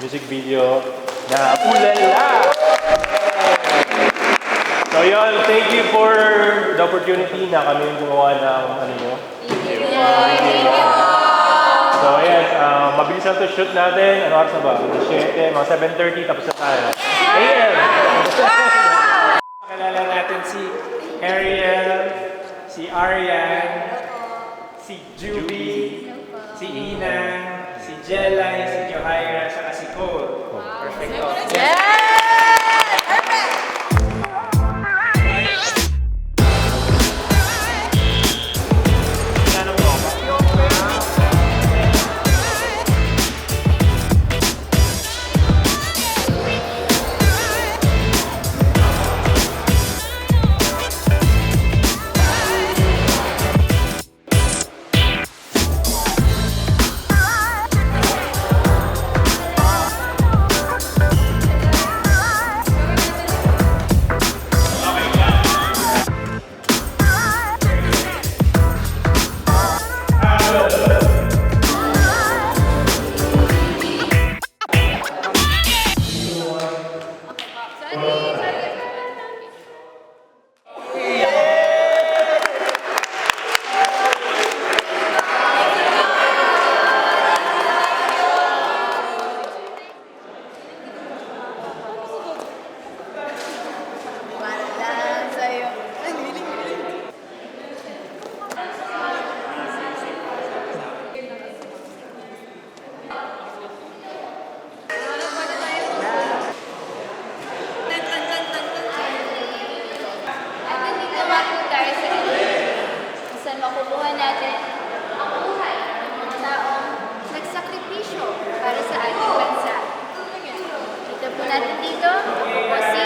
music video na Ulala! So yun, thank you for the opportunity na kami yung gumawa ng ano nyo. So ayan, mabilis lang to shoot natin. Ano oras na ba? 7, mga 7:30 tapos na tayo. AM! Pakilala natin si Ariel, si Arian, si Juby, si Ina, si Jelay, si Johaira, saka si Cole. Perfecto. Makukuha natin ang buhay ng mga taong nagsakripisyo para sa ating bansa. Ito po natin dito, po si...